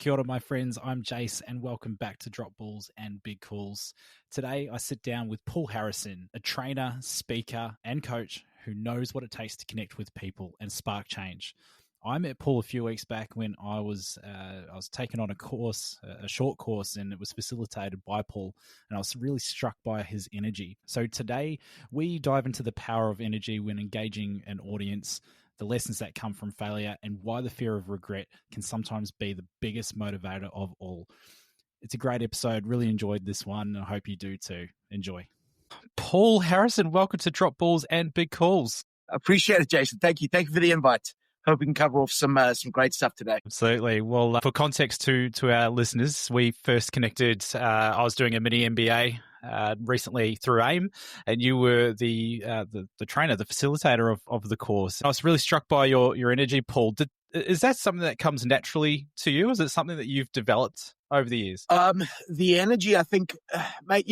Kia ora, my friends. I'm Jace, and welcome back to Drop Balls and Big Calls. Today, I sit down with Paul Harrison, a trainer, speaker, and coach who knows what it takes to connect with people and spark change. I met Paul a few weeks back when I was taking on a course, a short course, and it was facilitated by Paul, and I was really struck by his energy. So today, we dive into the power of energy when engaging an audience, the lessons that come from failure, and why the fear of regret can sometimes be the biggest motivator of all. It's a great episode. Really enjoyed this one, and I hope you do too. Enjoy. Paul Harrison, welcome to Drop Balls and Big Calls. Appreciate it, Jason. Thank you. Thank you for the invite. Hope we can cover off some great stuff today. Absolutely. Well, for context to our listeners, we first connected. I was doing a mini MBA recently through AIM, and you were the trainer, the facilitator of the course. I was really struck by your energy, Paul. Is that something that comes naturally to you? Is it something that you've developed over the years? The energy, I think, mate.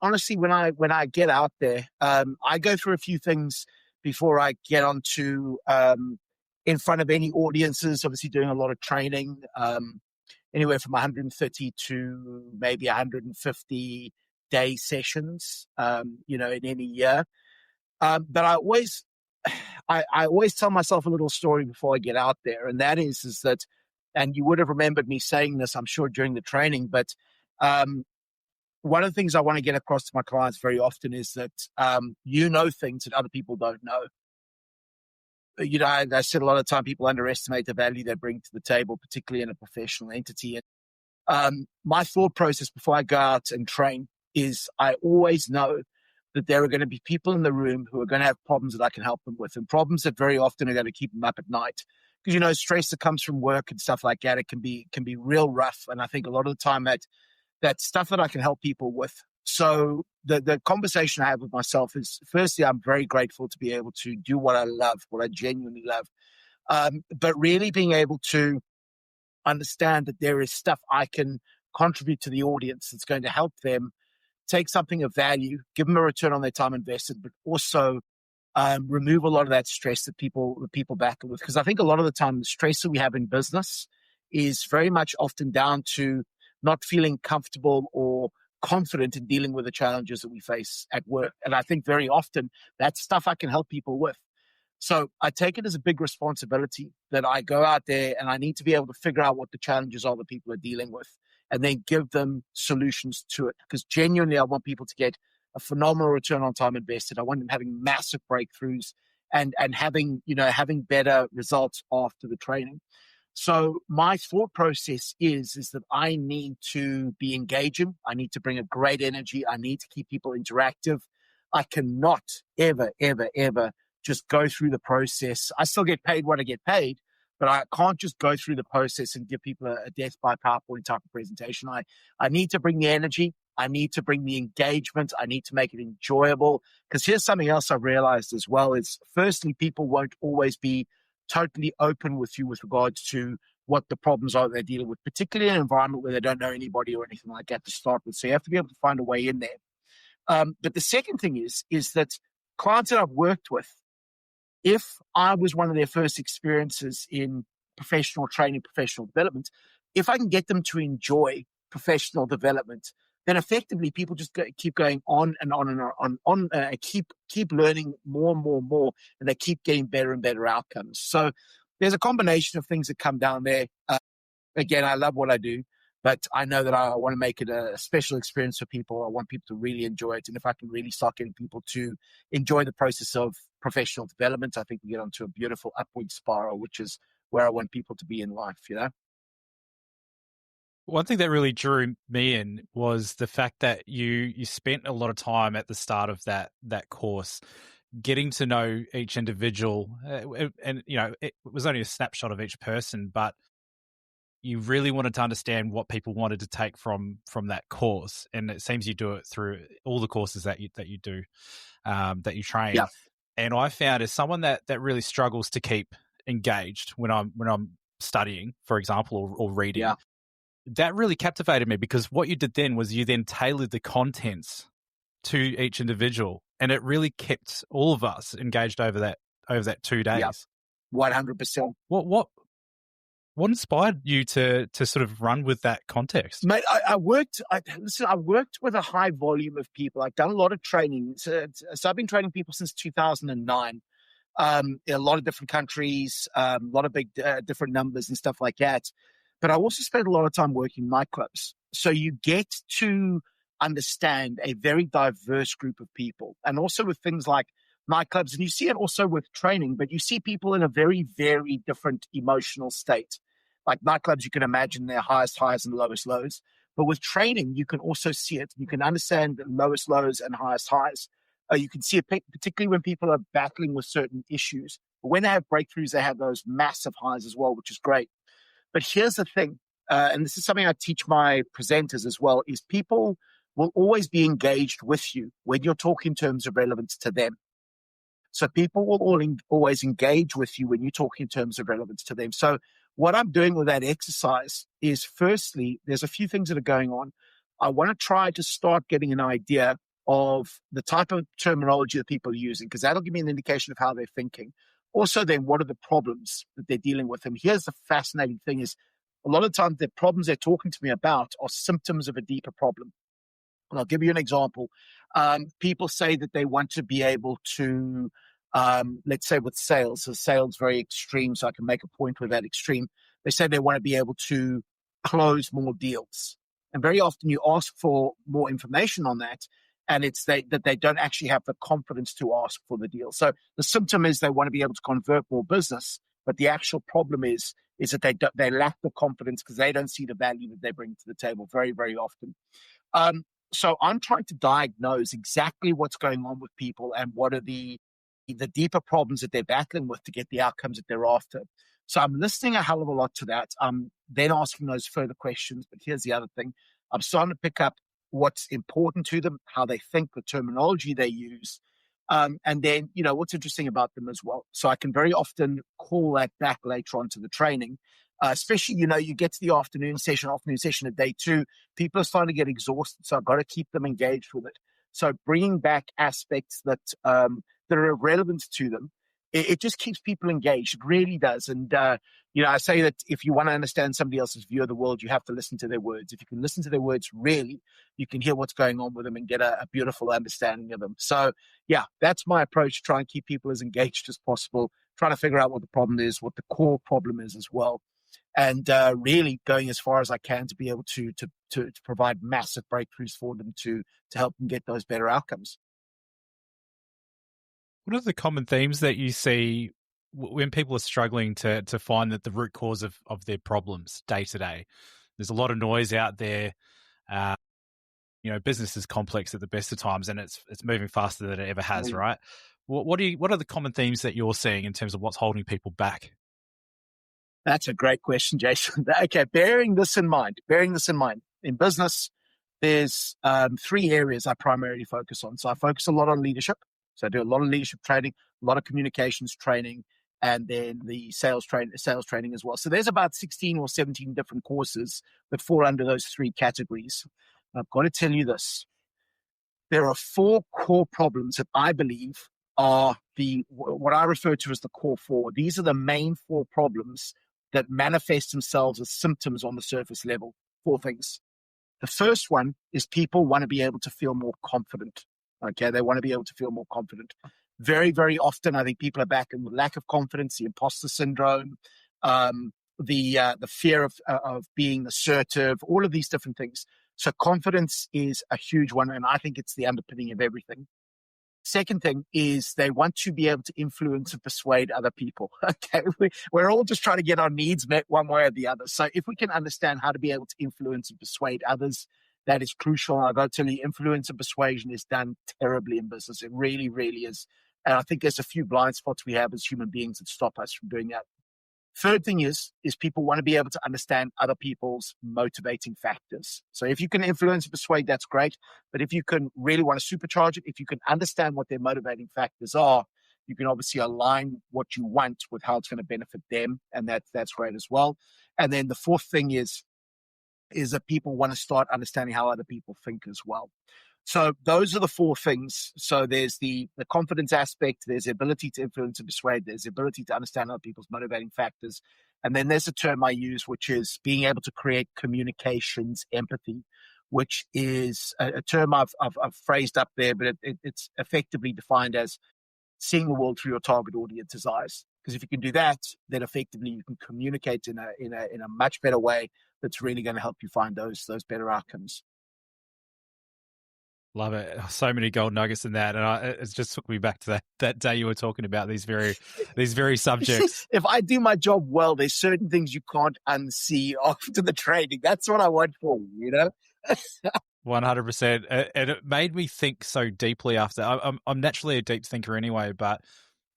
Honestly, when I get out there, I go through a few things before I get onto in front of any audiences. Obviously, doing a lot of training, anywhere from 130 to maybe 150 day sessions, in any year. But I always tell myself a little story before I get out there, and that is that, and you would have remembered me saying this, I'm sure, during the training, but one of the things I want to get across to my clients very often is that things that other people don't know. I said a lot of time people underestimate the value they bring to the table, particularly in a professional entity. And my thought process before I go out and train is I always know that there are going to be people in the room who are going to have problems that I can help them with, and problems that very often are going to keep them up at night. Because, stress that comes from work and stuff like that, it can be real rough. And I think a lot of the time that's stuff that I can help people with. So the conversation I have with myself is, firstly, I'm very grateful to be able to do what I love, what I genuinely love. But really being able to understand that there is stuff I can contribute to the audience that's going to help them take something of value, give them a return on their time invested, but also remove a lot of that stress that people battle with. Because I think a lot of the time the stress that we have in business is very much often down to not feeling comfortable or confident in dealing with the challenges that we face at work. And I think very often that's stuff I can help people with. So I take it as a big responsibility that I go out there and I need to be able to figure out what the challenges are that people are dealing with and then give them solutions to it. Because genuinely, I want people to get a phenomenal return on time invested. I want them having massive breakthroughs and having better results after the training. So my thought process is that I need to be engaging. I need to bring a great energy. I need to keep people interactive. I cannot ever, ever, ever just go through the process. I still get paid what I get paid, but I can't just go through the process and give people a death by PowerPoint type of presentation. I need to bring the energy. I need to bring the engagement. I need to make it enjoyable. Because here's something else I've realized as well is, firstly, people won't always be totally open with you with regards to what the problems are they're dealing with, particularly in an environment where they don't know anybody or anything like that to start with. So you have to be able to find a way in there. But the second thing is that clients that I've worked with, if I was one of their first experiences in professional training, professional development, if I can get them to enjoy professional development, then effectively people just keep going on and on and on, keep learning more and more and more, and they keep getting better and better outcomes. So there's a combination of things that come down there. Again, I love what I do, but I know that I want to make it a special experience for people. I want people to really enjoy it. And if I can really start getting people to enjoy the process of professional development, I think we get onto a beautiful upward spiral, which is where I want people to be in life, One thing that really drew me in was the fact that you spent a lot of time at the start of that course getting to know each individual, and it was only a snapshot of each person, but you really wanted to understand what people wanted to take from that course, and it seems you do it through all the courses that you do, that you train. Yeah. And I found as someone that really struggles to keep engaged when I'm studying, for example, or reading. Yeah. That really captivated me, because what you did then was you then tailored the contents to each individual, and it really kept all of us engaged over that 2 days. Yeah. 100%. What What inspired you to sort of run with that context? Mate, I worked with a high volume of people. I've done a lot of training. So I've been training people since 2009. In a lot of different countries, a lot of big different numbers and stuff like that. But I also spent a lot of time working nightclubs. So you get to understand a very diverse group of people. And also with things like nightclubs, and you see it also with training, but you see people in a very, very different emotional state. Like nightclubs, you can imagine their highest highs and lowest lows. But with training, you can also see it. You can understand the lowest lows and highest highs. You can see it particularly when people are battling with certain issues. But when they have breakthroughs, they have those massive highs as well, which is great. But here's the thing, and this is something I teach my presenters as well, is people will always be engaged with you when you're talking in terms of relevance to them. So people will always engage with you when you talk in terms of relevance to them. So what I'm doing with that exercise is, firstly, there's a few things that are going on. I want to try to start getting an idea of the type of terminology that people are using, because that'll give me an indication of how they're thinking. Also, then, what are the problems that they're dealing with? And here's the fascinating thing is, a lot of times the problems they're talking to me about are symptoms of a deeper problem. And I'll give you an example. People say that they want to be able to, let's say with sales, so sales very extreme, so I can make a point with that extreme. They say they want to be able to close more deals. And very often you ask for more information on that, and it's that they don't actually have the confidence to ask for the deal. So the symptom is they want to be able to convert more business, but the actual problem is that they lack the confidence because they don't see the value that they bring to the table very, very often. So I'm trying to diagnose exactly what's going on with people and what are the deeper problems that they're battling with to get the outcomes that they're after. So I'm listening a hell of a lot to that. I'm then asking those further questions. But here's the other thing. I'm starting to pick up what's important to them, how they think, the terminology they use. And then, what's interesting about them as well. So I can very often call that back later on to the training. Especially, you get to the afternoon session of day 2, people are starting to get exhausted. So I've got to keep them engaged with it. So bringing back aspects that are of relevance to them, it just keeps people engaged. It really does. And, I say that if you want to understand somebody else's view of the world, you have to listen to their words. If you can listen to their words, really, you can hear what's going on with them and get a beautiful understanding of them. So, yeah, that's my approach, to try and keep people as engaged as possible, trying to figure out what the problem is, what the core problem is as well. And really going as far as I can to be able to provide massive breakthroughs for them to help them get those better outcomes. What are the common themes that you see when people are struggling to find that the root cause of their problems day to day? There's a lot of noise out there. Business is complex at the best of times, and it's moving faster than it ever has, right? What are the common themes that you're seeing in terms of what's holding people back? That's a great question, Jason. Okay, bearing this in mind, in business, there's 3 areas I primarily focus on. So I focus a lot on leadership. So I do a lot of leadership training, a lot of communications training, and then the sales training as well. So there's about 16 or 17 different courses that fall under those 3 categories. I've got to tell you this. There are 4 core problems that I believe are what I refer to as the core 4. These are the main 4 problems that manifest themselves as symptoms on the surface level. 4 things. The first one is people want to be able to feel more confident. Okay, they want to be able to feel more confident. Very, very often, I think people are battling with lack of confidence, the imposter syndrome, the fear of being assertive, all of these different things. So confidence is a huge one, and I think it's the underpinning of everything. Second thing is they want to be able to influence and persuade other people. Okay, we're all just trying to get our needs met one way or the other. So if we can understand how to be able to influence and persuade others, that is crucial. I've got to tell you, influence and persuasion is done terribly in business. It really, really is. And I think there's a few blind spots we have as human beings that stop us from doing that. Third thing is people want to be able to understand other people's motivating factors. So if you can influence and persuade, that's great. But if you can really want to supercharge it, if you can understand what their motivating factors are, you can obviously align what you want with how it's going to benefit them. And that's great as well. And then the fourth thing is that people want to start understanding how other people think as well. So those are the 4 things. So there's the confidence aspect, there's the ability to influence and persuade, there's the ability to understand other people's motivating factors, And then there's a term I use, which is being able to create communications empathy, which is a term I've phrased up there, but it's effectively defined as seeing the world through your target audience's eyes. Because if you can do that, then effectively you can communicate in a much better way that's really going to help you find those better outcomes. Love it. So many gold nuggets in that, and it just took me back to that day you were talking about these very subjects. If I do my job well, there's certain things you can't unsee after the training. That's what I want for you, you know. 100%, and it made me think so deeply after. I'm naturally a deep thinker anyway, but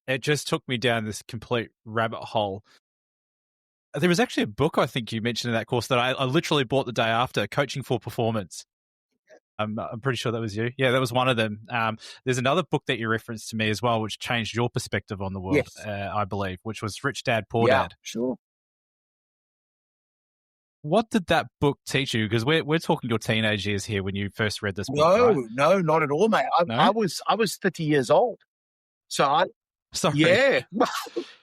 it just took me down this complete rabbit hole. There was actually a book I think you mentioned in that course that I literally bought the day after, Coaching for Performance. I'm pretty sure that was you. Yeah, that was one of them. There's another book that you referenced to me as well, which changed your perspective on the world, Yes. I believe, which was Rich Dad, Poor Dad. Sure. What did that book teach you? Because we're talking your teenage years here when you first read this book. Right? No, not at all, mate. I was 30 years old. So Sorry. Yeah.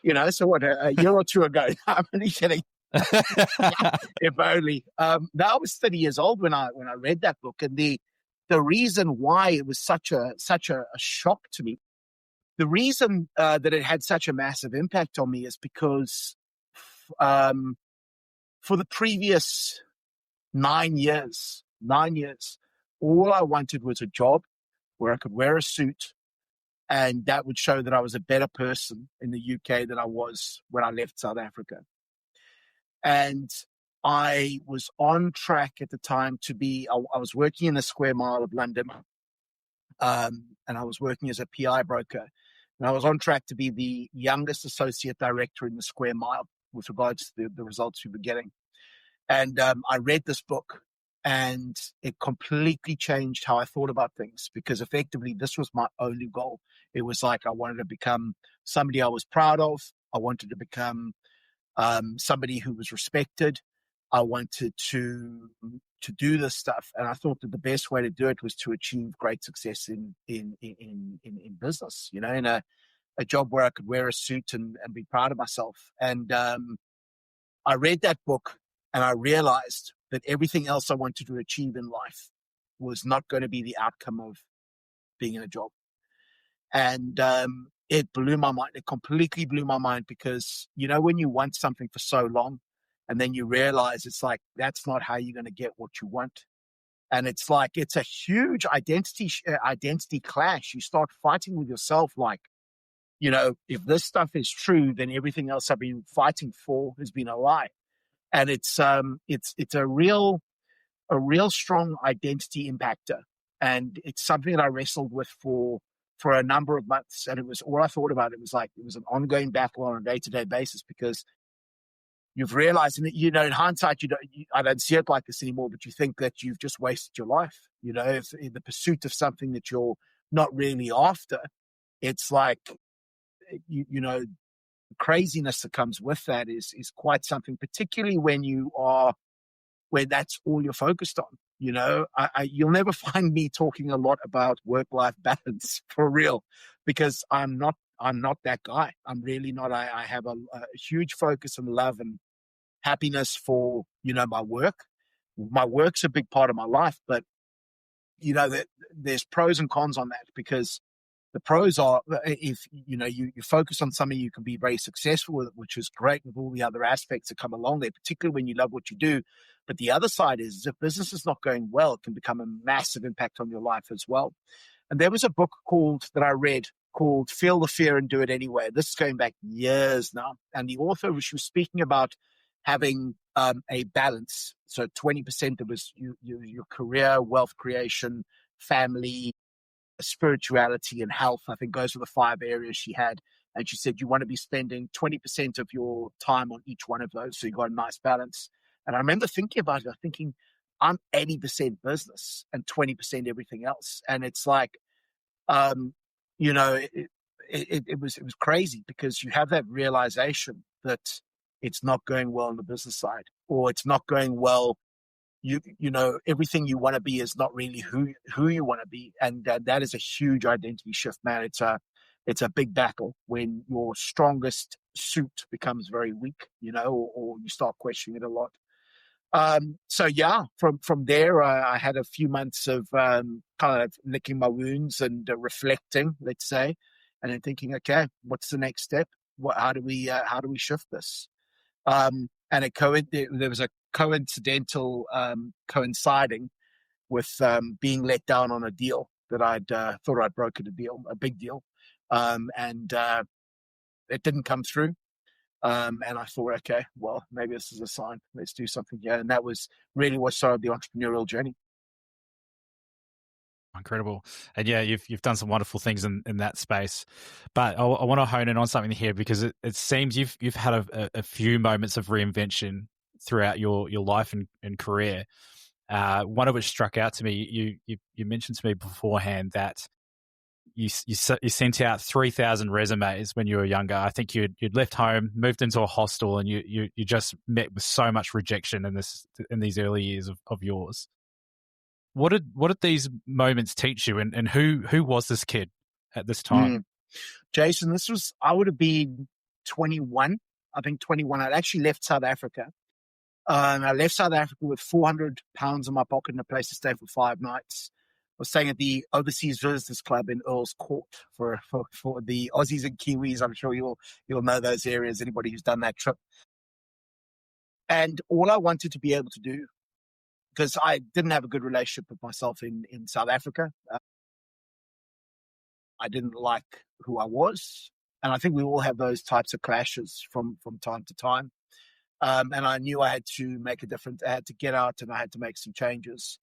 You know, so what, a year or two ago. I'm only kidding. If only. No, I was 30 years old when I read that book, and the reason why it was such a shock to me, the reason that it had such a massive impact on me is because for the previous 9 years, all I wanted was a job where I could wear a suit, and that would show that I was a better person in the UK than I was when I left South Africa. And I was on track at the time to be, I was working in the square mile of London, and I was working as a PI broker. And I was on track to be the youngest associate director in the square mile with regards to the results we were getting. And I read this book, and it completely changed how I thought about things, because effectively this was my only goal. It was like I wanted to become somebody I was proud of. I wanted to become somebody who was respected. I wanted to do this stuff, and I thought that the best way to do it was to achieve great success in business. You know, in a job where I could wear a suit and be proud of myself. And I read that book, and I realized that everything else I wanted to achieve in life was not going to be the outcome of being in a job. And it blew my mind. It completely blew my mind, because, you know, when you want something for so long and then you realize it's like, that's not how you're going to get what you want. And it's like, it's a huge identity clash. You start fighting with yourself. Like, you know, if this stuff is true, then everything else I've been fighting for has been a lie. And it's a real strong identity impactor. And it's something that I wrestled with for a number of months. And it was all I thought about. It was like, it was an ongoing battle on a day-to-day basis, because you've realized, and you know, in hindsight, I don't see it like this anymore, but you think that you've just wasted your life. You know, if in the pursuit of something that you're not really after, it's like, you know, the craziness that comes with that is quite something, particularly when that's all you're focused on. You know, you'll never find me talking a lot about work-life balance, for real, because I'm not that guy. I'm really not. I have a huge focus and love and happiness for, you know, my work. My work's a big part of my life, but, you know, there's pros and cons on that, because the pros are, if, you know, you focus on something you can be very successful with, which is great, with all the other aspects that come along there, particularly when you love what you do. But the other side is, if business is not going well, it can become a massive impact on your life as well. And there was a book that I read called Feel the Fear and Do It Anyway. This is going back years now. And the author, she was speaking about having a balance. So 20% of was your career, wealth creation, family, spirituality, and health. I think those were the 5 areas she had. And she said you want to be spending 20% of your time on each one of those, so you got a nice balance. And I remember thinking about it, thinking, I'm 80% business and 20% everything else. And it's like, you know, it was crazy, because you have that realization that it's not going well on the business side, or it's not going well. You know, everything you want to be is not really who you want to be. And that is a huge identity shift, man. it's a big battle when your strongest suit becomes very weak, or you start questioning it a lot. So yeah, from there, I had a few months of kind of licking my wounds and reflecting, let's say, and then thinking, okay, what's the next step? How do we shift this? And there was a coincidental coinciding with being let down on a deal that I'd thought I'd brokered a big deal, and it didn't come through. And I thought, okay, well, maybe this is a sign. Let's do something here. And that was really what started the entrepreneurial journey. Incredible. And yeah, you've done some wonderful things in that space. But I want to hone in on something here, because it seems you've had a few moments of reinvention throughout your life and career. One of which struck out to me. You mentioned to me beforehand that you sent out 3,000 resumes when you were younger. I think you'd left home, moved into a hostel, and you just met with so much rejection in these early years of yours. What did these moments teach you, and who was this kid at this time? Jason, I would have been 21. I think 21. I'd actually left South Africa. I left South Africa with 400 pounds in my pocket and a place to stay for 5 nights. I was staying at the Overseas Visitors Club in Earl's Court for the Aussies and Kiwis. I'm sure you'll know those areas, anybody who's done that trip. And all I wanted to be able to do, because I didn't have a good relationship with myself in South Africa. I didn't like who I was. And I think we all have those types of clashes from time to time. And I knew I had to make a difference. I had to get out and I had to make some changes.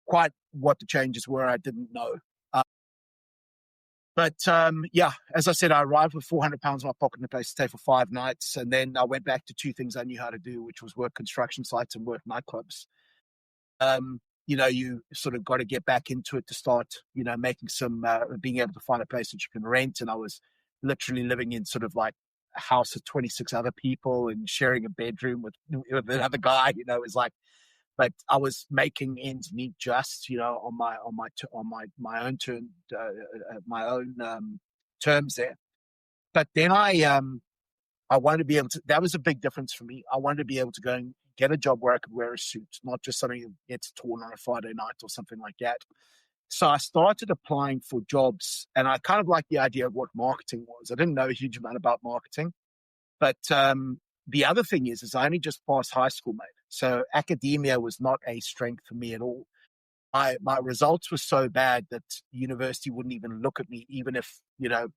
Quite what the changes were, I didn't know. But as I said, I arrived with 400 pounds in my pocket and a place to stay for 5 nights. And then I went back to 2 things I knew how to do, which was work construction sites and work nightclubs. You sort of got to get back into it to start, making some, being able to find a place that you can rent. And I was literally living in sort of like a house of 26 other people and sharing a bedroom with another guy. It was like, but I was making ends meet just, on my own turn, my own terms there. But then I wanted to be able to. That was a big difference for me. I wanted to be able to go and get a job where I could wear a suit, not just something that gets torn on a Friday night or something like that. So I started applying for jobs, and I kind of liked the idea of what marketing was. I didn't know a huge amount about marketing, but the other thing is I only just passed high school, mate. So academia was not a strength for me at all. My results were so bad that the university wouldn't even look at me, even if, I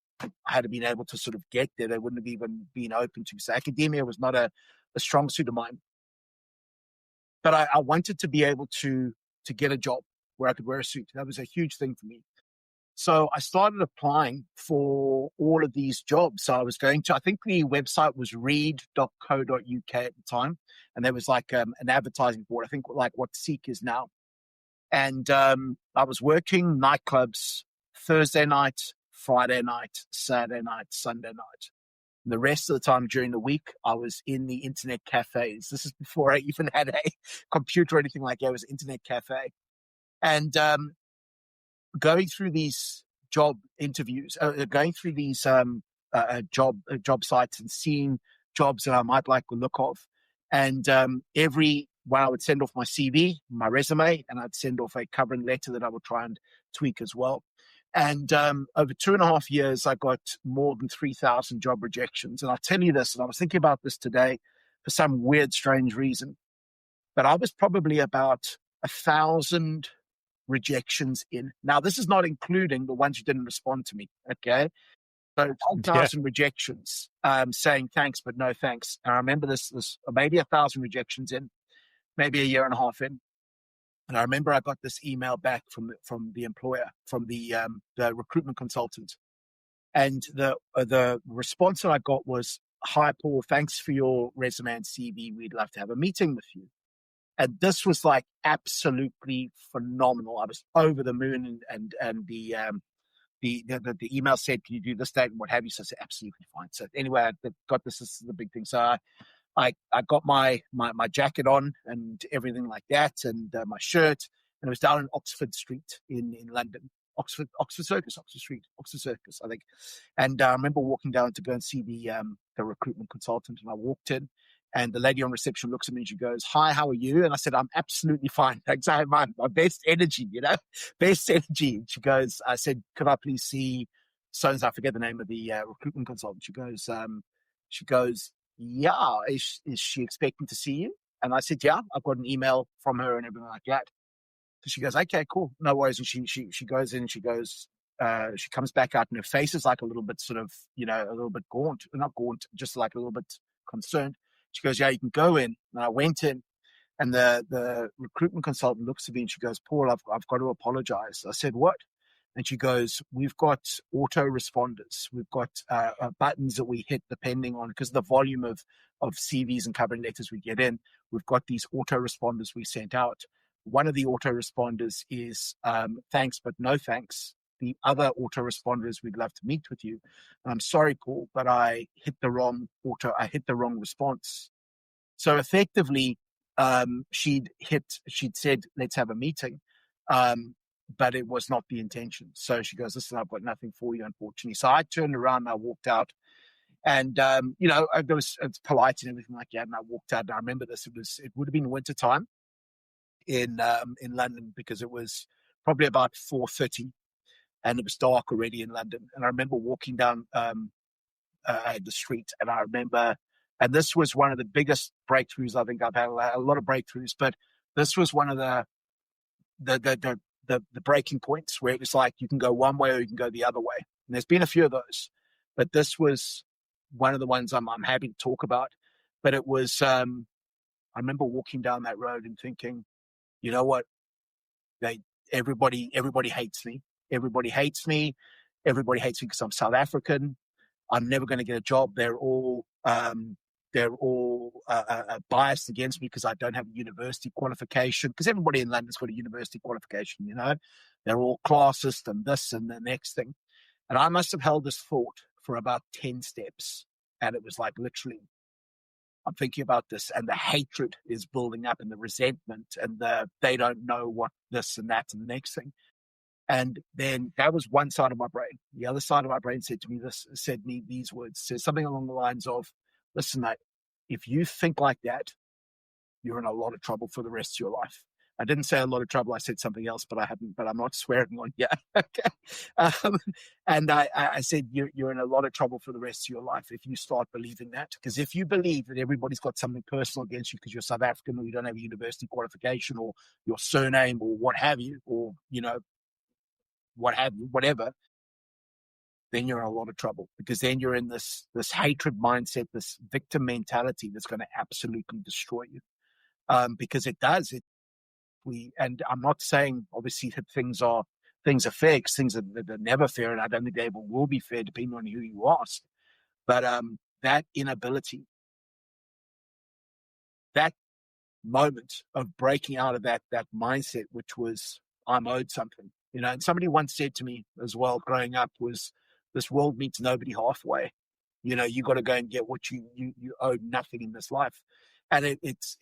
had been able to sort of get there. They wouldn't have even been open to me. So academia was not a strong suit of mine. But I wanted to be able to get a job where I could wear a suit. That was a huge thing for me. So I started applying for all of these jobs. So I was I think the website was read.co.uk at the time. And there was like an advertising board, I think like what Seek is now. And I was working nightclubs Thursday night, Friday night, Saturday night, Sunday night. And the rest of the time during the week, I was in the internet cafes. This is before I even had a computer or anything like that. It was an internet cafe. And going through these job interviews, going through these job sites and seeing jobs that I might like the look of. And when I would send off my CV, my resume, and I'd send off a covering letter that I would try and tweak as well. And over 2.5 years, I got more than 3,000 job rejections. And I'll tell you this, and I was thinking about this today for some weird, strange reason, but I was probably about 1,000 rejections in. Now, this is not including the ones who didn't respond to me, okay? So 1,000 rejections saying thanks, but no thanks. And I remember this maybe 1,000 rejections in, maybe a year and a half in. And I remember I got this email back from the employer, from the recruitment consultant. And the response that I got was, "Hi, Paul, thanks for your resume and CV. We'd love to have a meeting with you." And this was like absolutely phenomenal. I was over the moon, and the email said, "Can you do this date?" and what have you. So I said, "Absolutely fine." So anyway, I got this. This is the big thing. So I got my jacket on and everything like that, and my shirt, and it was down in Oxford Street in London. Oxford Circus, I think. And I remember walking down to go and see the recruitment consultant, and I walked in, and the lady on reception looks at me and she goes, "Hi, how are you?" And I said, "I'm absolutely fine. Thanks. I have my best energy, best energy." And I said, "Could I please see so-and-so?" I forget the name of the recruitment consultant. She goes, "Yeah, is she expecting to see you?" And I said, "Yeah, I've got an email from her and everything like that." So she goes, "Okay, cool, no worries." And she goes in and she comes back out, and her face is like a little bit sort of, a little bit gaunt, not gaunt, just like a little bit concerned. She goes, "Yeah, you can go in." And I went in, and the recruitment consultant looks at me and she goes, "Paul, I've got to apologize." I said, "What?" And she goes, "We've got autoresponders. We've got buttons that we hit depending on, because of the volume of CVs and covering letters we get in. We've got these autoresponders we sent out. One of the autoresponders is thanks, but no thanks. The other autoresponder is, we'd love to meet with you. And I'm sorry, Paul, but I hit the wrong response." So effectively, she'd said, "Let's have a meeting." But it was not the intention. So she goes, "Listen, I've got nothing for you, unfortunately." So I turned around and I walked out, and it's polite and everything like that. And I walked out, and I remember this. It would have been winter time in London, because it was probably about 4:30, and it was dark already in London. And I remember walking down the street, and I remember, and this was one of the biggest breakthroughs I think I've had. A lot of breakthroughs, but this was one of the breaking points where it was like, you can go one way or you can go the other way. And there's been a few of those, but this was one of the ones I'm happy to talk about. But it was, I remember walking down that road and thinking, you know what? Everybody hates me. Everybody hates me. Everybody hates me because I'm South African. I'm never going to get a job. They're all biased against me because I don't have a university qualification, because everybody in London's got a university qualification, They're all classist and this and the next thing. And I must have held this thought for about 10 steps. And it was like, literally, I'm thinking about this, and the hatred is building up, and the resentment, and they don't know what this and that and the next thing. And then that was one side of my brain. The other side of my brain said me these words, says something along the lines of, "Listen, mate, if you think like that, you're in a lot of trouble for the rest of your life." I didn't say a lot of trouble. I said something else, but I'm not swearing on here. Okay. And I said, you're in a lot of trouble for the rest of your life if you start believing that. Because if you believe that everybody's got something personal against you because you're South African, or you don't have a university qualification, or your surname, or what have you, or, whatever, then you're in a lot of trouble, because then you're in this hatred mindset, this victim mentality that's going to absolutely destroy you. Because it does. And I'm not saying obviously that things are fair, because things are never fair, and I don't think they ever will be fair, depending on who you ask. But that inability, that moment of breaking out of that mindset, which was, I'm owed something, and somebody once said to me as well, growing up, was, "This world meets nobody halfway. You got to go and get what you owe nothing in this life." And it's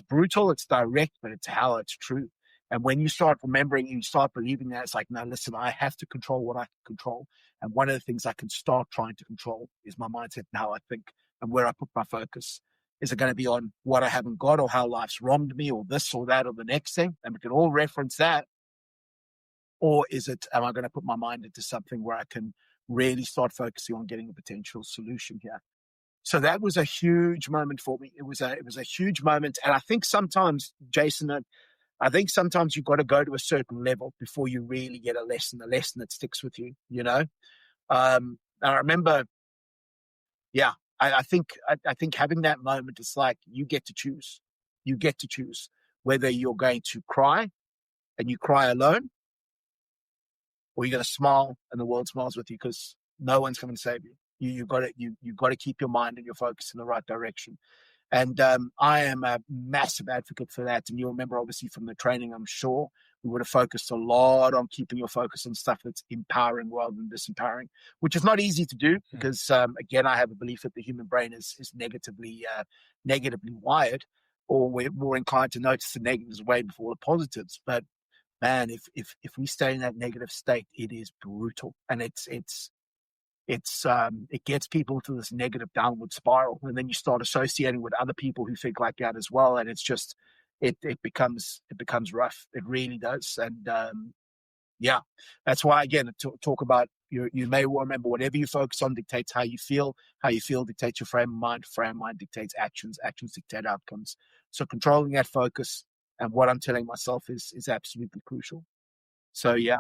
brutal, it's direct, but it's how it's true. And when you start remembering, you start believing that, it's like, no, listen, I have to control what I can control. And one of the things I can start trying to control is my mindset and how I think and where I put my focus. Is it going to be on what I haven't got, or how life's wronged me, or this or that, or the next thing? And we can all reference that. Or am I going to put my mind into something where I can really start focusing on getting a potential solution here? So that was a huge moment for me. It was a huge moment. And I think sometimes, Jason, you've got to go to a certain level before you really get a lesson that sticks with you, And I remember, I think having that moment, it's like, you get to choose. You get to choose whether you're going to cry, and you cry alone, or you're going to smile and the world smiles with you, because no one's coming to save you. You've got to keep your mind and your focus in the right direction. And I am a massive advocate for that. And you'll remember, obviously, from the training, I'm sure, we would have focused a lot on keeping your focus on stuff that's empowering rather than disempowering, which is not easy to do, because, again, I have a belief that the human brain is negatively wired, or we're more inclined to notice the negatives way before the positives. But man, if we stay in that negative state, it is brutal, and it gets people to this negative downward spiral, and then you start associating with other people who think like that as well, and it's just it becomes rough. It really does, and yeah, that's why again talk about you may remember whatever you focus on dictates how you feel. How you feel dictates your frame of mind. Frame of mind dictates actions. Actions dictate outcomes. So controlling that focus and what I'm telling myself is absolutely crucial. So yeah.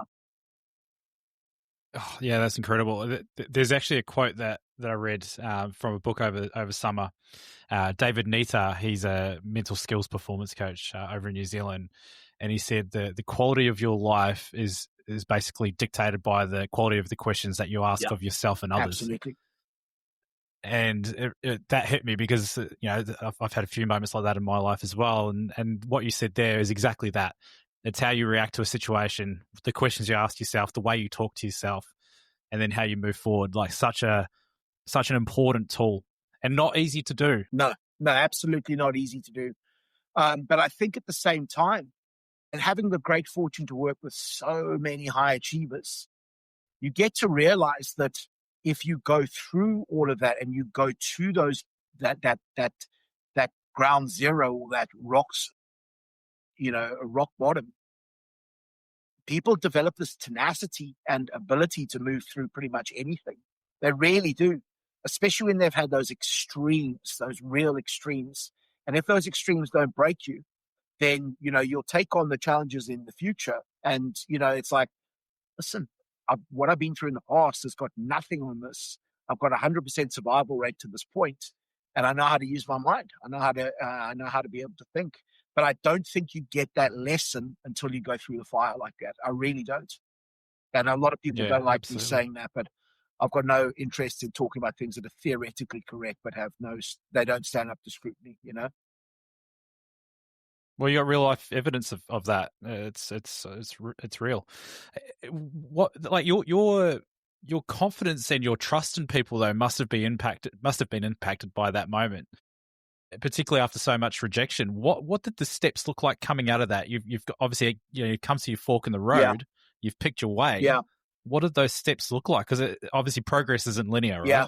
Oh, yeah, that's incredible. There's actually a quote that I read from a book over summer. David Nita, he's a mental skills performance coach over in New Zealand, and he said the quality of your life is basically dictated by the quality of the questions that you ask of yourself and others. Absolutely. And that hit me because I've had a few moments like that in my life as well, and what you said there is exactly that. It's how you react to a situation, the questions you ask yourself, the way you talk to yourself, and then how you move forward. Like such an important tool, and not easy to do. No, absolutely not easy to do. But I think at the same time, and having the great fortune to work with so many high achievers, you get to realize that if you go through all of that and you go to those that ground zero or that rocks, a rock bottom, people develop this tenacity and ability to move through pretty much anything. They really do, especially when they've had those extremes, those real extremes. And if those extremes don't break you, then, you'll take on the challenges in the future. And, it's like, listen, what I've been through in the past has got nothing on this. I've got 100% survival rate to this point, and I know how to use my mind. I know how to be able to think. But I don't think you get that lesson until you go through the fire like that. I really don't. And a lot of people don't like me saying that, but I've got no interest in talking about things that are theoretically correct, but they don't stand up to scrutiny, Well, you got real life evidence of that. It's real. What, like your confidence and your trust in people though must have been impacted by that moment, particularly after so much rejection. What did the steps look like coming out of that? You've got, obviously you've come to your fork in the road. Yeah. You've picked your way. Yeah. What did those steps look like? Because obviously progress isn't linear, right? Yeah.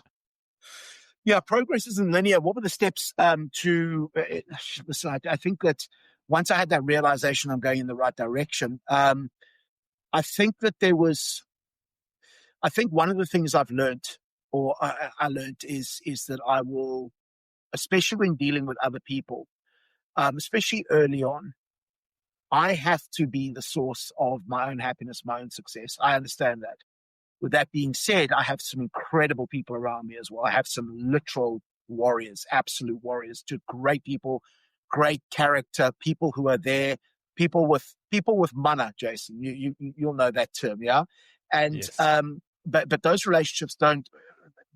Yeah, progress isn't linear. What were the steps to listen? I think that once I had that realization I'm going in the right direction, I think that I think one of the things I've learned, or I learned, is that I will, especially when dealing with other people, especially early on, I have to be the source of my own happiness, my own success. I understand that. With that being said, I have some incredible people around me as well. I have some literal warriors, absolute warriors, just great people, great character, people who are there, people with mana, Jason. You'll know that term, yeah? And yes. But those relationships don't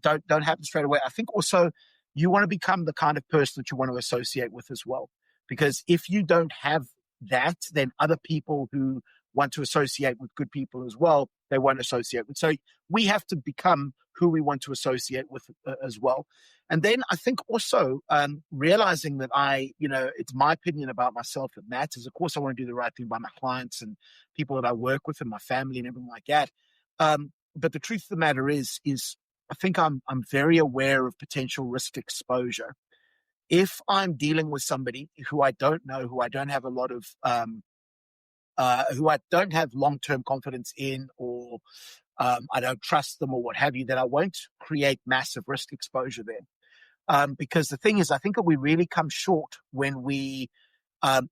happen straight away. I think also you want to become the kind of person that you want to associate with as well. Because if you don't have that, then other people who want to associate with good people as well, they won't associate with. So we have to become who we want to associate with as well. And then I think also realizing that it's my opinion about myself that matters. Of course, I want to do the right thing by my clients and people that I work with and my family and everything like that. But the truth of the matter is I think I'm very aware of potential risk exposure. If I'm dealing with somebody who I don't know, who I don't have a lot of who I don't have long-term confidence in, or I don't trust them or what have you, then I won't create massive risk exposure there. Because the thing is, I think that we really come short when we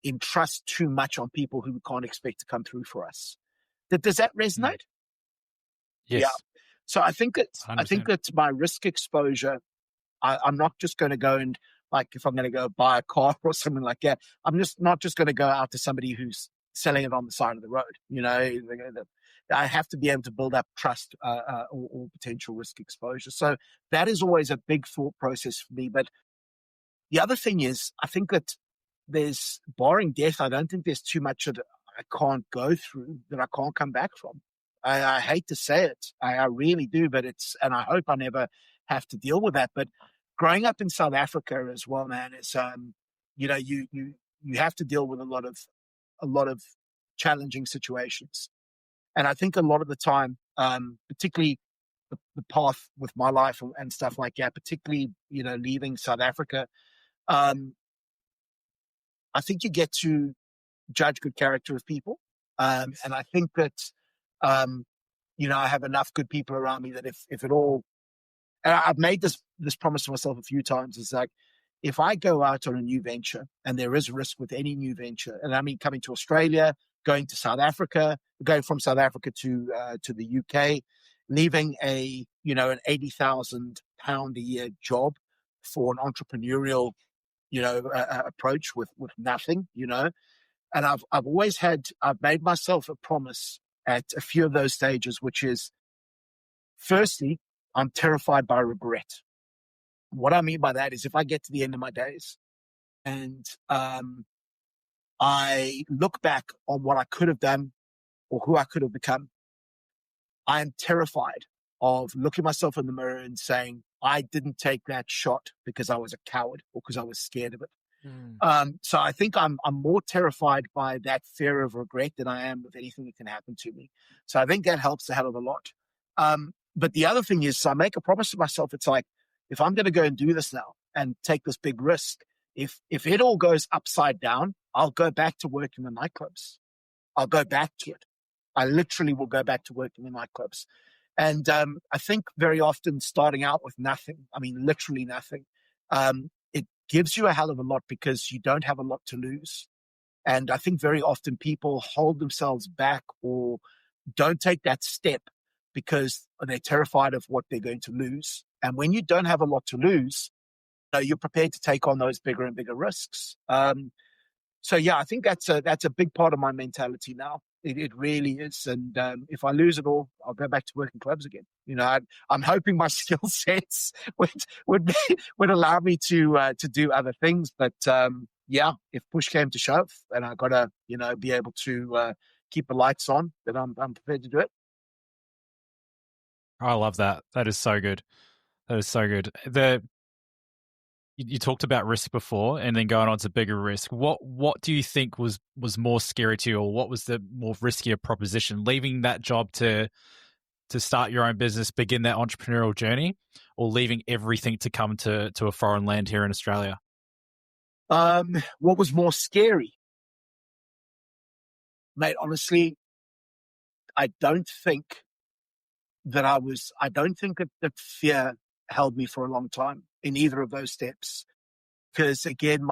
entrust too much on people who we can't expect to come through for us. Does that resonate? Yes. Yeah. So I think that my risk exposure, I'm not just going to go and, like, if I'm going to go buy a car or something like that, I'm just not just going to go out to somebody who's selling it on the side of the road. I have to be able to build up trust or potential risk exposure. So that is always a big thought process for me. But the other thing is, I think that there's, barring death, I don't think there's too much that I can't go through that I can't come back from. I hate to say it. I really do, and I hope I never have to deal with that. But growing up in South Africa as well, man, it's, you have to deal with a lot of challenging situations. And I think a lot of the time, particularly the path with my life and stuff like that, particularly, leaving South Africa, um, I think you get to judge good character of people. And I think that, um, I have enough good people around me that if it all, and I've made this promise to myself a few times, is like, if I go out on a new venture, and there is risk with any new venture, and I mean coming to Australia, going to South Africa, going from South Africa to the UK, leaving an £80,000 a year job for an entrepreneurial approach with nothing, and I've made myself a promise at a few of those stages, which is, firstly, I'm terrified by regret. What I mean by that is, if I get to the end of my days and I look back on what I could have done or who I could have become, I am terrified of looking myself in the mirror and saying, I didn't take that shot because I was a coward or because I was scared of it. So I think I'm more terrified by that fear of regret than I am with anything that can happen to me. So I think that helps a hell of a lot. But the other thing is, so I make a promise to myself. It's like, if I'm going to go and do this now and take this big risk, if it all goes upside down, I'll go back to work in the nightclubs. I'll go back to it. I literally will go back to work in the nightclubs. And I think very often starting out with nothing, I mean, literally nothing, it gives you a hell of a lot because you don't have a lot to lose. And I think very often people hold themselves back or don't take that step because they're terrified of what they're going to lose. And when you don't have a lot to lose, you're prepared to take on those bigger and bigger risks. So yeah, I think that's a big part of my mentality now. It really is. And if I lose it all, I'll go back to working clubs again. I'm hoping my skill sets would allow me to do other things. But yeah, if push came to shove, and I gotta be able to keep the lights on, then I'm prepared to do it. I love that. That is so good. That is so good. You talked about risk before, and then going on to bigger risk. What do you think was more scary to you, or what was the more riskier proposition? Leaving that job to start your own business, begin that entrepreneurial journey, or leaving everything to come to a foreign land here in Australia? What was more scary, mate? Honestly, I don't think that fear held me for a long time in either of those steps. Because again,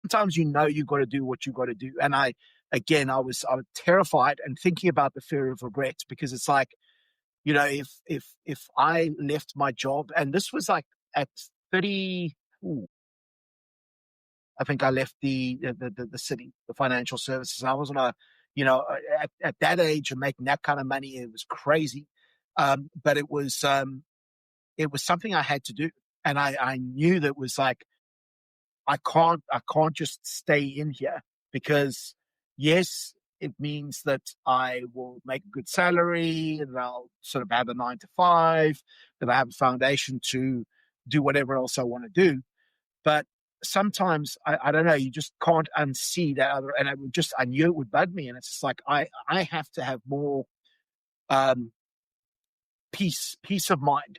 sometimes you've got to do what you've got to do. And I was terrified and thinking about the fear of regret, because it's like, if I left my job, and this was like at 30, I think I left the city, the financial services. I was on at that age and making that kind of money, it was crazy. But it was something I had to do. And I knew that it was like, I can't just stay in here, because yes, it means that I will make a good salary and I'll sort of have a 9 to 5, that I have a foundation to do whatever else I want to do. But sometimes I don't know, you just can't unsee that other, and I knew it would bug me. And it's just like, I have to have more peace of mind,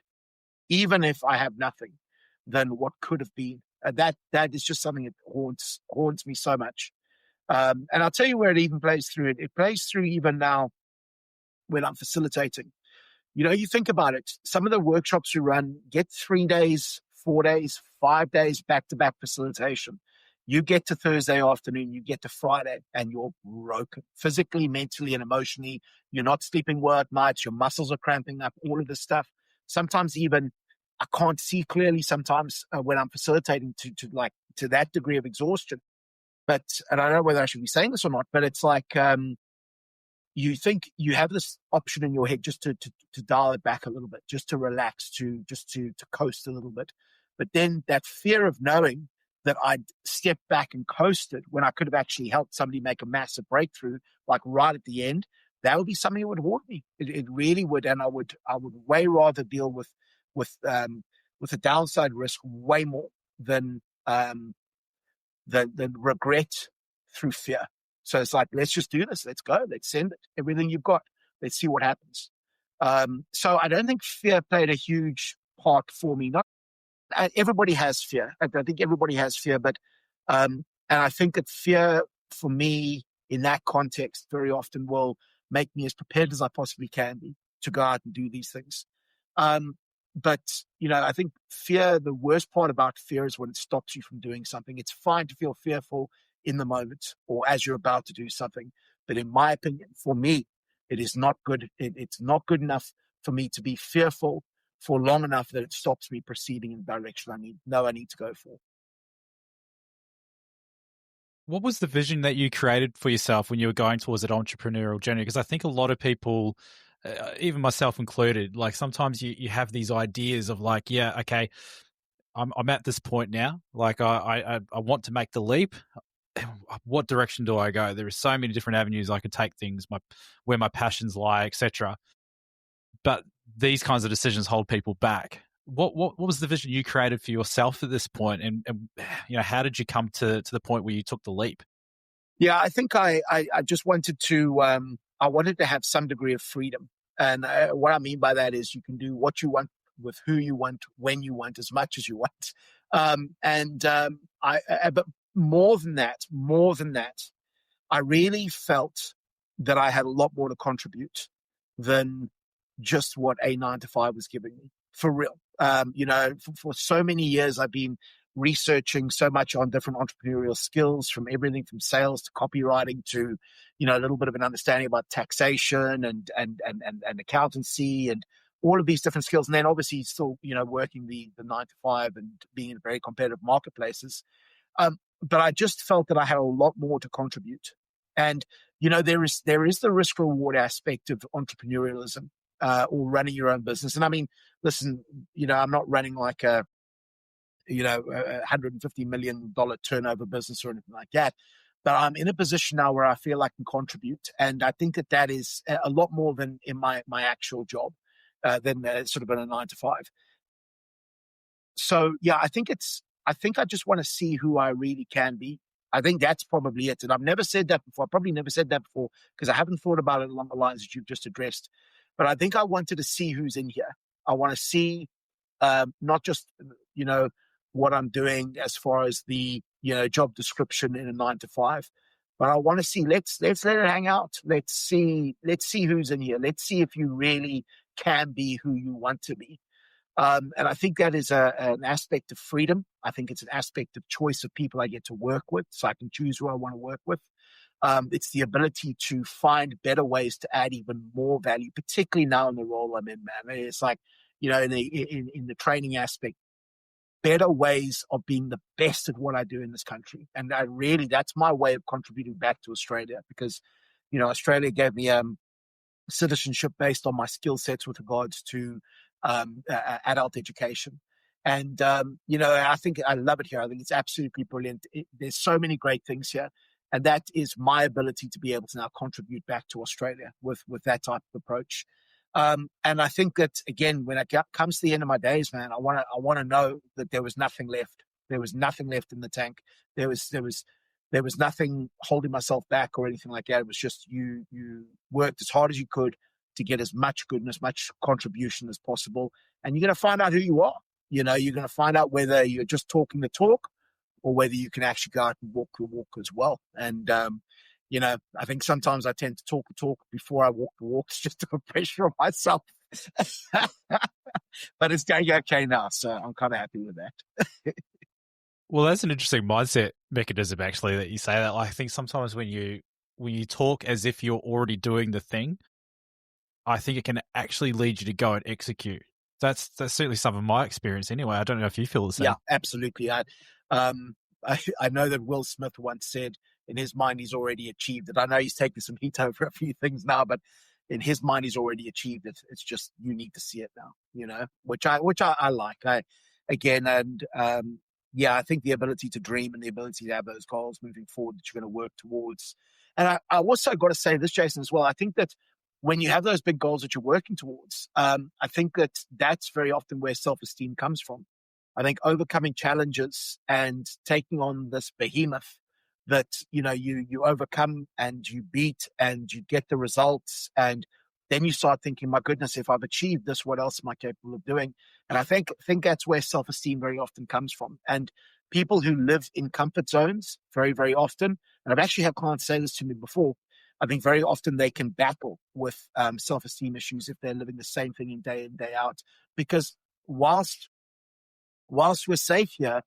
even if I have nothing, than what could have been. That is just something that haunts me so much. And I'll tell you where it even plays through. It plays through even now when I'm facilitating. You think about it. Some of the workshops we run get 3 days, 4 days, 5 days back-to-back facilitation. You get to Thursday afternoon, you get to Friday, and you're broken physically, mentally, and emotionally. You're not sleeping well at night. Your muscles are cramping up, all of this stuff. Sometimes even I can't see clearly sometimes when I'm facilitating to that degree of exhaustion. And I don't know whether I should be saying this or not, but it's like, you think you have this option in your head just to dial it back a little bit, just to relax, to coast a little bit. But then that fear of knowing that I'd stepped back and coasted when I could have actually helped somebody make a massive breakthrough, like right at the end, that would be something that would haunt me. It really would. And I would way rather deal with the downside risk way more than regret, through fear. So it's like, let's just do this. Let's go. Let's send it. Everything you've got. Let's see what happens. So I don't think fear played a huge part for me. Not everybody has fear. I think everybody has fear, but and I think that fear for me in that context very often will make me as prepared as I possibly can be to go out and do these things. But I think fear, the worst part about fear is when it stops you from doing something. It's fine to feel fearful in the moment or as you're about to do something. But in my opinion, for me, it is not good. It's not good enough for me to be fearful for long enough that it stops me proceeding in the direction I need to go for. What was the vision that you created for yourself when you were going towards that entrepreneurial journey? Because I think a lot of people, even myself included, like sometimes you have these ideas of like, yeah, okay, I'm at this point now. Like I want to make the leap. What direction do I go? There are so many different avenues I could take things, where my passions lie, etc. But these kinds of decisions hold people back. What was the vision you created for yourself at this point, and how did you come to the point where you took the leap? Yeah, I think I just wanted to I wanted to have some degree of freedom, and what I mean by that is you can do what you want with who you want, when you want, as much as you want, but more than that, I really felt that I had a lot more to contribute than just what a 9 to 5 was giving me, for real. For so many years, I've been researching so much on different entrepreneurial skills, from everything from sales to copywriting to, a little bit of an understanding about taxation and accountancy and all of these different skills. And then obviously still, working the 9 to 5 and being in very competitive marketplaces. But I just felt that I had a lot more to contribute. And, there is the risk reward aspect of entrepreneurialism, or running your own business. And I mean, listen, I'm not running like a $150 million turnover business or anything like that. But I'm in a position now where I feel I can contribute. And I think that is a lot more than in my actual job, than sort of in a 9 to 5. So, yeah, I think I just want to see who I really can be. I think that's probably it. And I've never said that before. I probably never said that before because I haven't thought about it along the lines that you've just addressed. But I think I wanted to see who's in here. I want to see not just, what I'm doing as far as the, job description in a 9 to 5, but I want to see, let's let it hang out. Let's see who's in here. Let's see if you really can be who you want to be. And I think that is an aspect of freedom. I think it's an aspect of choice of people I get to work with, so I can choose who I want to work with. It's the ability to find better ways to add even more value, particularly now in the role I'm in, man. It's like, in the training aspect, better ways of being the best at what I do in this country. And that's my way of contributing back to Australia because, Australia gave me citizenship based on my skill sets with regards to adult education. And, I think I love it here. I think it's absolutely brilliant. There's so many great things here. And that is my ability to be able to now contribute back to Australia with that type of approach. And I think that, again, when it comes to the end of my days, man, I want to know that there was nothing left. There was nothing left in the tank. There was nothing holding myself back or anything like that. It was just you worked as hard as you could to get as much good and as much contribution as possible. And you're going to find out who you are. You're going to find out whether you're just talking the talk or whether you can actually go out and walk the walk as well. And, I think sometimes I tend to talk the talk before I walk the walks just to put pressure on myself. But it's going okay now, so I'm kind of happy with that. Well, that's an interesting mindset mechanism, actually, that you say that. I think sometimes when you talk as if you're already doing the thing, I think it can actually lead you to go and execute. That's certainly some of my experience anyway. I don't know if you feel the same. Yeah, absolutely. I know that Will Smith once said in his mind he's already achieved it. I know he's taking some heat over a few things now, but in his mind he's already achieved it. It's just you need to see it now, which I like. I think the ability to dream and the ability to have those goals moving forward that you're going to work towards. And I also got to say this, Jason, as well. I think that when you have those big goals that you're working towards, I think that's very often where self-esteem comes from. I think overcoming challenges and taking on this behemoth that, you overcome and you beat and you get the results. And then you start thinking, my goodness, if I've achieved this, what else am I capable of doing? And I think that's where self-esteem very often comes from. And people who live in comfort zones very, very often, and I've actually had clients say this to me before, I think very often they can battle with self-esteem issues if they're living the same thing in, day out. Because whilst we're safe here,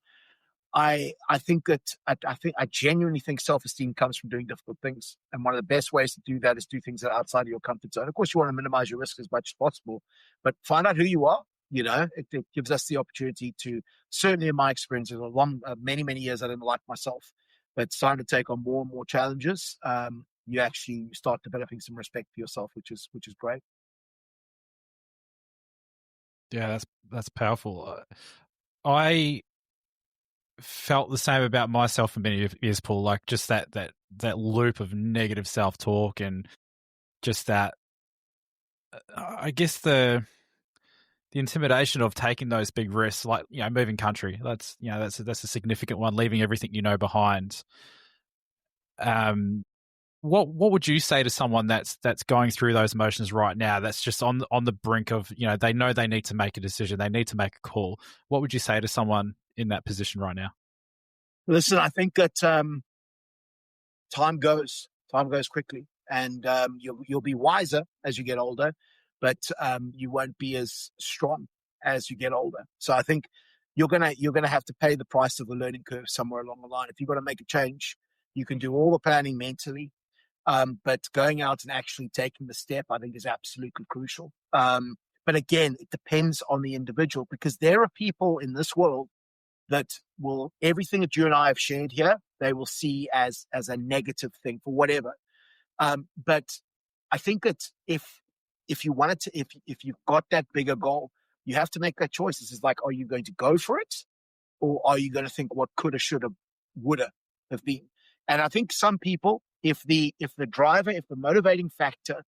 I think that I genuinely think self-esteem comes from doing difficult things. And one of the best ways to do that is do things that are outside of your comfort zone. Of course, you want to minimize your risk as much as possible, but find out who you are. It gives us the opportunity to, certainly in my experiences, many, many years I didn't like myself, but starting to take on more and more challenges, you actually start developing some respect for yourself, which is great. Yeah, that's powerful. I felt the same about myself for many years, Paul. Like just that loop of negative self-talk, and just that, I guess the intimidation of taking those big risks, like moving country. That's that's a significant one. Leaving everything behind. What would you say to someone that's going through those emotions right now? That's just on the brink of they know they need to make a decision, they need to make a call. What would you say to someone in that position right now? Listen, I think that time goes quickly, and you'll be wiser as you get older, but you won't be as strong as you get older. So I think you're gonna have to pay the price of the learning curve somewhere along the line. If you've got to make a change, you can do all the planning mentally, but going out and actually taking the step, I think, is absolutely crucial. But again, it depends on the individual, because there are people in this world that will, everything that you and I have shared here, they will see as a negative thing for whatever. But I think that if you wanted to, if you've got that bigger goal, you have to make that choice. This is like, are you going to go for it, or are you going to think what coulda, shoulda, woulda have been? And I think some people, if the motivating factor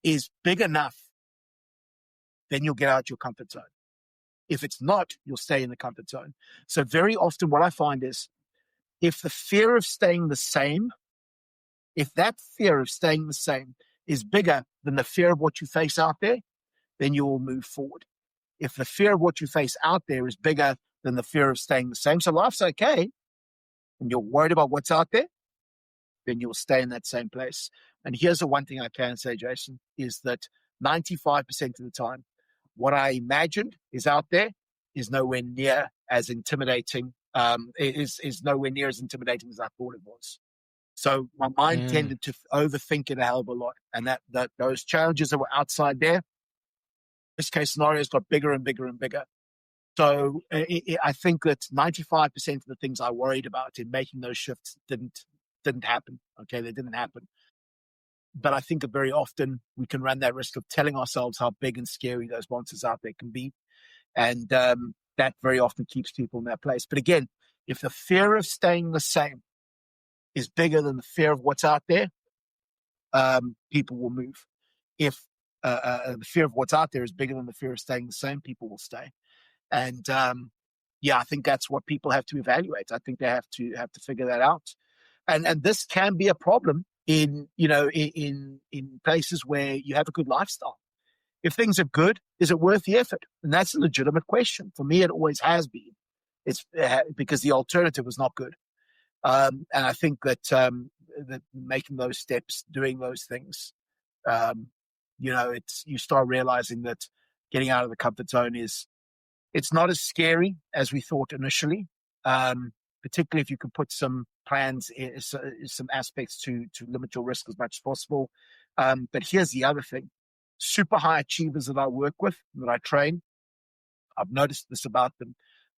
is big enough, then you'll get out your comfort zone. If it's not, you'll stay in the comfort zone. So very often what I find is, if the fear of staying the same, if that fear of staying the same is bigger than the fear of what you face out there, then you will move forward. If the fear of what you face out there is bigger than the fear of staying the same, so life's okay, and you're worried about what's out there, then you'll stay in that same place. And here's the one thing I can say, Jason, is that 95% of the time, what I imagined is out there is nowhere near as intimidating. Is nowhere near as intimidating as I thought it was. So my mind tended to overthink it a hell of a lot, and that those challenges that were outside there, this case scenarios got bigger and bigger and bigger. So I think that 95% of the things I worried about in making those shifts didn't happen. Okay, they didn't happen. But I think that very often we can run that risk of telling ourselves how big and scary those monsters out there can be. And that very often keeps people in their place. But again, if the fear of staying the same is bigger than the fear of what's out there, people will move. If the fear of what's out there is bigger than the fear of staying the same, people will stay. And I think that's what people have to evaluate. I think they have to figure that out. And this can be a problem in places where you have a good lifestyle. If things are good, is it worth the effort? And that's a legitimate question. For me, it always has been. It's because the alternative was not good. And I think that that making those steps, doing those things, you start realizing that getting out of the comfort zone it's not as scary as we thought initially. Particularly if you can put some plans, some aspects to limit your risk as much as possible. But here's the other thing. Super high achievers that I work with, that I train, I've noticed this about them.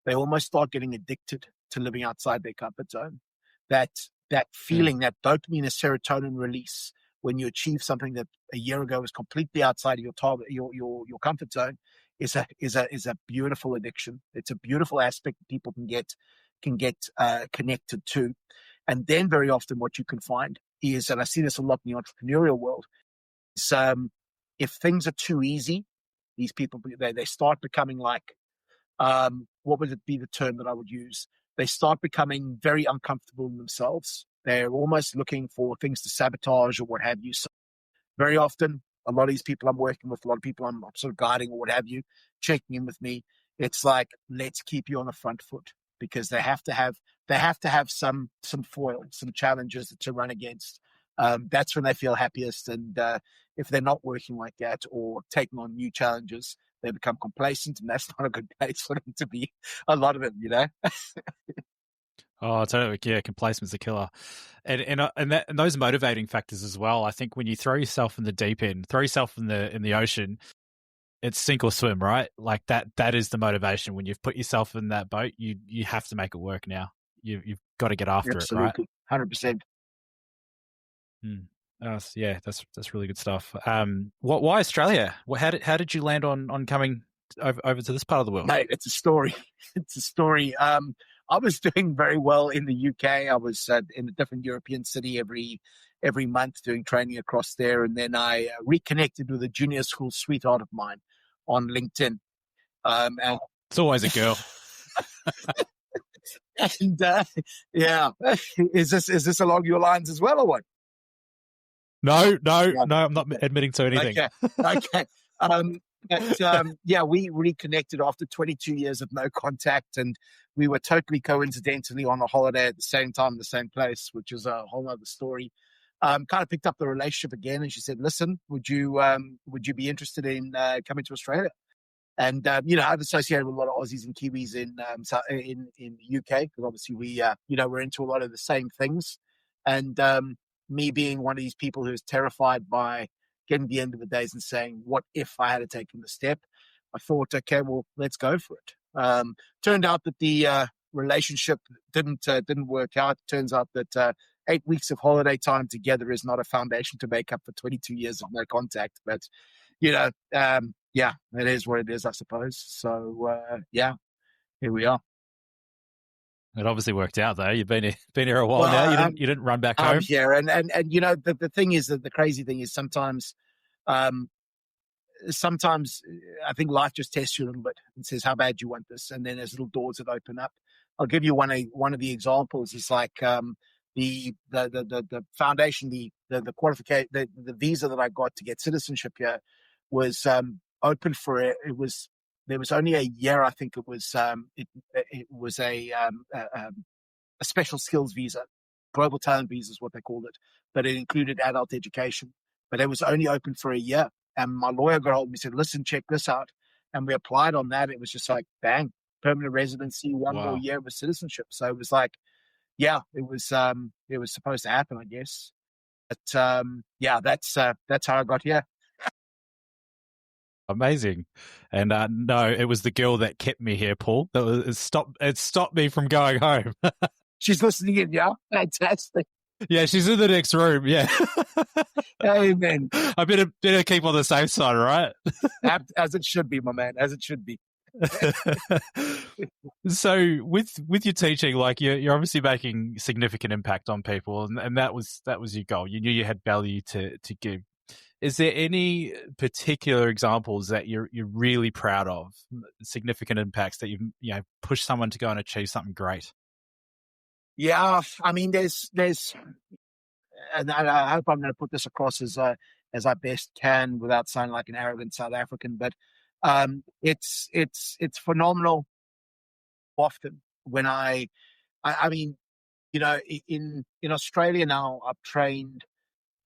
They almost start getting addicted to living outside their comfort zone. That feeling, that dopamine and serotonin release when you achieve something that a year ago was completely outside of your target, your comfort zone, is a beautiful addiction. It's a beautiful aspect that people can get connected to. And then very often what you can find is, and I see this a lot in the entrepreneurial world, is if things are too easy, these people, they start becoming like, what would it be the term that I would use? they start becoming very uncomfortable in themselves. They're almost looking for things to sabotage or what have you. So very often, a lot of these people I'm working with, a lot of people I'm sort of guiding or what have you, checking in with me, it's like, let's keep you on the front foot, because they have to have some foil, some challenges to run against. That's when they feel happiest. And if they're not working like that or taking on new challenges, they become complacent, and that's not a good place for them to be. A lot of them. Oh, totally. Yeah, complacency's a killer, and those motivating factors as well. I think when you throw yourself in the deep end, throw yourself in the ocean, it's sink or swim, right? Like that is the motivation. When you've put yourself in that boat, you have to make it work now. You've got to get after it, right? Absolutely, 100%. Hmm. Yeah, that's really good stuff. Why Australia? How did you land on coming over to this part of the world? Mate, it's a story. It's a story. I was doing very well in the UK. I was in a different European city every month doing training across there, and then I reconnected with a junior school sweetheart of mine on LinkedIn. And It's always a girl. and yeah, is this along your lines as well, or what? No, I'm not admitting to anything. Okay. Yeah, we reconnected after 22 years of no contact, and we were totally coincidentally on a holiday at the same time, the same place, which is a whole other story. Kind of picked up the relationship again, and she said, "Listen, would you be interested in coming to Australia?" And I've associated with a lot of Aussies and Kiwis in the UK, because obviously we're into a lot of the same things. And me being one of these people who's terrified by getting to the end of the days and saying, "What if I had taken the step?" I thought, okay, well, let's go for it. Turned out that the relationship didn't work out. Turns out that 8 weeks of holiday time together is not a foundation to make up for 22 years of no contact. But yeah, it is what it is, I suppose. So yeah, here we are. It obviously worked out though. You've been here a while now. You didn't run back home. Yeah, and the thing is that the crazy thing is sometimes I think life just tests you a little bit and says, how bad do you want this? And then there's little doors that open up. I'll give you one of the examples. Is like the foundation, the qualification, the visa that I got to get citizenship here was open for it. There was only a year. I think it was a special skills visa, global talent visa is what they called it, but it included adult education. But it was only open for a year. And my lawyer got hold of me and said, "Listen, check this out." And we applied on that. It was just like, bang, permanent residency, one more year with citizenship. So it was like, yeah, it was supposed to happen, I guess. But yeah, that's how I got here. Amazing. And no, it was the girl that kept me here, Paul. It stopped me from going home. She's listening in, yeah? Fantastic. Yeah, she's in the next room. Yeah. Amen. I better keep on the safe side, right? As it should be, my man. As it should be. So with your teaching, like you're obviously making significant impact on people, and that was your goal. You knew you had value to give. Is there any particular examples that you're really proud of, significant impacts that you've pushed someone to go and achieve something great? Yeah, I mean, there's, and I hope I'm going to put this across as I best can without sounding like an arrogant South African, but it's phenomenal. Often when I mean, in Australia now, I've trained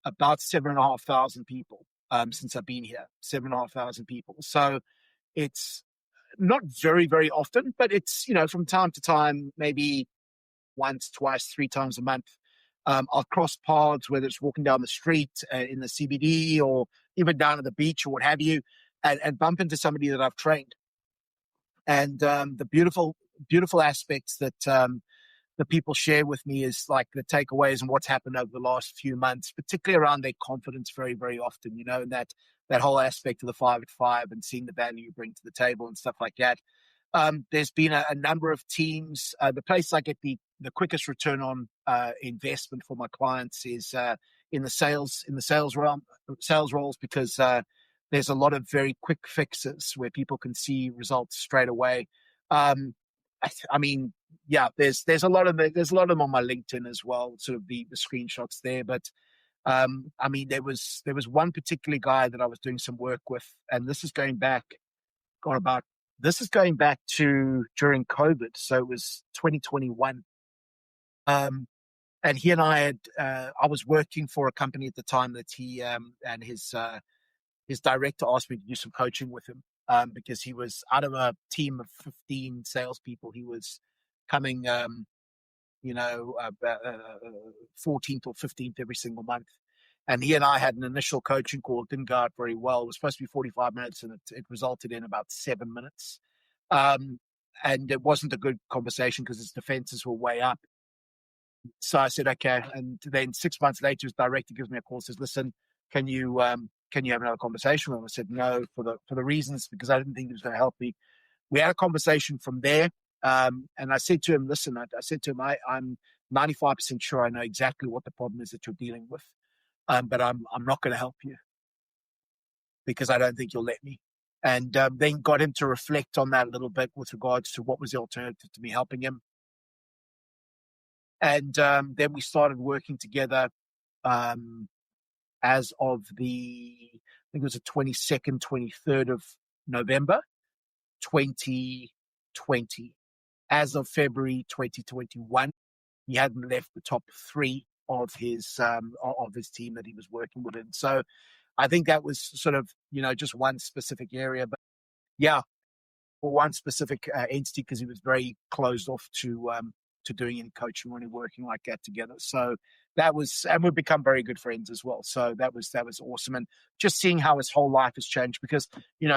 about 7,500 people since I've been here. 7,500 people. So it's not very, very often, but it's from time to time, maybe once, twice, 3 times a month. I'll cross paths, whether it's walking down the street in the CBD or even down at the beach or what have you, and bump into somebody that I've trained. And the beautiful aspects that the people share with me is like the takeaways and what's happened over the last few months, particularly around their confidence very, very often, and that whole aspect of the 5 at 5 and seeing the value you bring to the table and stuff like that. There's been a number of teams. The place I get the quickest return on investment for my clients is in the sales roles, because there's a lot of very quick fixes where people can see results straight away. I mean, yeah, there's a lot of them on my LinkedIn as well, sort of the screenshots there. But I mean, there was one particular guy that I was doing some work with, and this is going back, God, about this is going back to during COVID, so it was 2021. And he and I had, I was working for a company at the time that he and his director asked me to do some coaching with him, because he was out of a team of 15 salespeople. He was coming, 14th or 15th every single month. And he and I had an initial coaching call. It didn't go out very well. It was supposed to be 45 minutes, and it resulted in about 7 minutes. And it wasn't a good conversation because his defenses were way up. So I said, okay. And then 6 months later, his director gives me a call, says, listen, can you have another conversation with him? I said, no, for the reasons, because I didn't think he was going to help me. We had a conversation from there. And I said to him, listen, I said to him, I'm 95% sure I know exactly what the problem is that you're dealing with. But I'm not going to help you because I don't think you'll let me. And then got him to reflect on that a little bit with regards to what was the alternative to me helping him. And then we started working together as of I think it was the 22nd, 23rd of November, 2020. As of February 2021, he hadn't left the top 3 of his team that he was working within. So I think that was sort of, just one specific area. But yeah, for one specific entity, because he was very closed off to doing any coaching or any working like that together. So that was, and we've become very good friends as well. So that was awesome. And just seeing how his whole life has changed, because,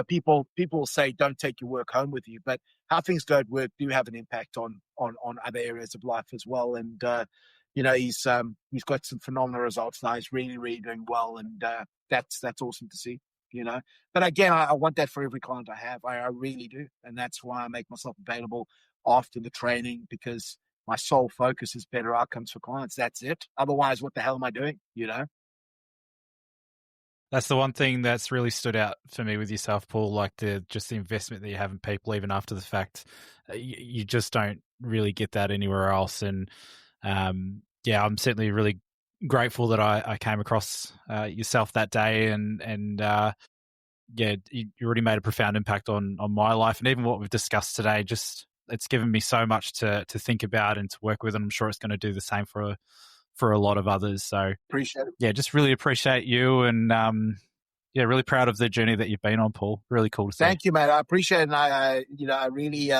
people will say, don't take your work home with you, but how things go at work do have an impact on other areas of life as well. And, he's got some phenomenal results now. He's really, really doing well. And that's awesome to see. But again, I want that for every client I have. I really do. And that's why I make myself available after the training, because my sole focus is better outcomes for clients. That's it. Otherwise, what the hell am I doing? That's the one thing that's really stood out for me with yourself, Paul, like the investment that you have in people, even after the fact. You just don't really get that anywhere else. And I'm certainly really grateful that I came across yourself that day, and you already made a profound impact on my life, and even what we've discussed today. Just it's given me so much to think about and to work with, and I'm sure it's going to do the same for a lot of others. So appreciate it. Yeah, just really appreciate you, and really proud of the journey that you've been on, Paul. Really cool to see. Thank you, mate. I appreciate it. And I really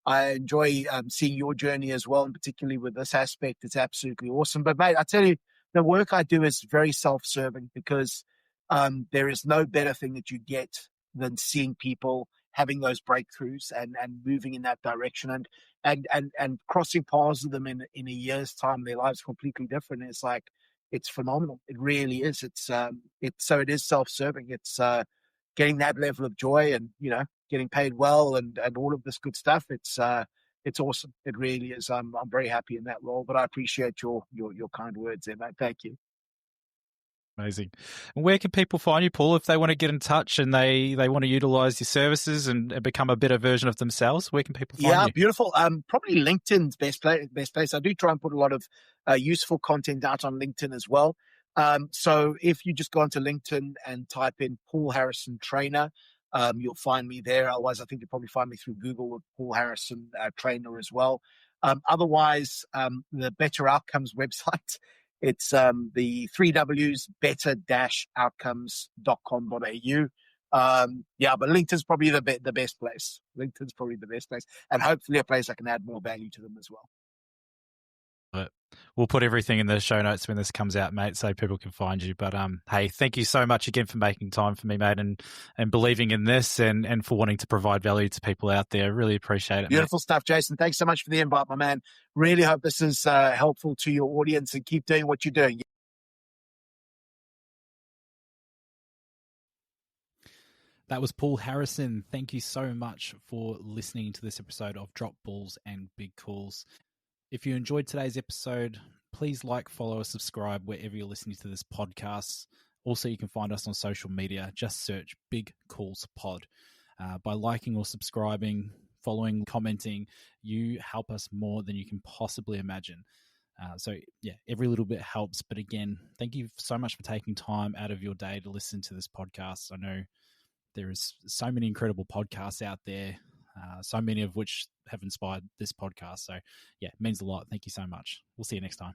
I enjoy seeing your journey as well, and particularly with this aspect. It's absolutely awesome. But mate, I tell you, the work I do is very self-serving, because there is no better thing that you get than seeing people having those breakthroughs and moving in that direction, and crossing paths with them in a year's time. Their lives are completely different. It's like, it's phenomenal. It really is. So it is self-serving. It's getting that level of joy, and getting paid well, and all of this good stuff. It's awesome. It really is. I'm very happy in that role. But I appreciate your kind words there, mate. Thank you. Amazing. And where can people find you, Paul, if they want to get in touch and they want to utilize your services and become a better version of themselves? Where can people find you? Yeah, beautiful. Probably LinkedIn's best place. I do try and put a lot of useful content out on LinkedIn as well. So if you just go onto LinkedIn and type in Paul Harrison Trainer, you'll find me there. Otherwise, I think you'll probably find me through Google with Paul Harrison Trainer as well. Otherwise, the Better Outcomes website, it's the 3Ws, better-outcomes.com.au. But LinkedIn's probably the best place. LinkedIn's probably the best place, and hopefully a place I can add more value to them as well. But we'll put everything in the show notes when this comes out, mate, so people can find you. But hey, thank you so much again for making time for me, mate, and believing in this, and for wanting to provide value to people out there. Really appreciate it. Beautiful stuff, Jason. Thanks so much for the invite, my man. Really hope this is helpful to your audience, and keep doing what you're doing. That was Paul Harrison. Thank you so much for listening to this episode of Drop Balls and Big Calls. If you enjoyed today's episode, please like, follow, or subscribe wherever you're listening to this podcast. Also, you can find us on social media. Just search Big Calls Pod. By liking or subscribing, following, commenting. You help us more than you can possibly imagine. So yeah, every little bit helps. But again, thank you so much for taking time out of your day to listen to this podcast. I know there is so many incredible podcasts out there, so many of which have inspired this podcast. So yeah, it means a lot. Thank you so much. We'll see you next time.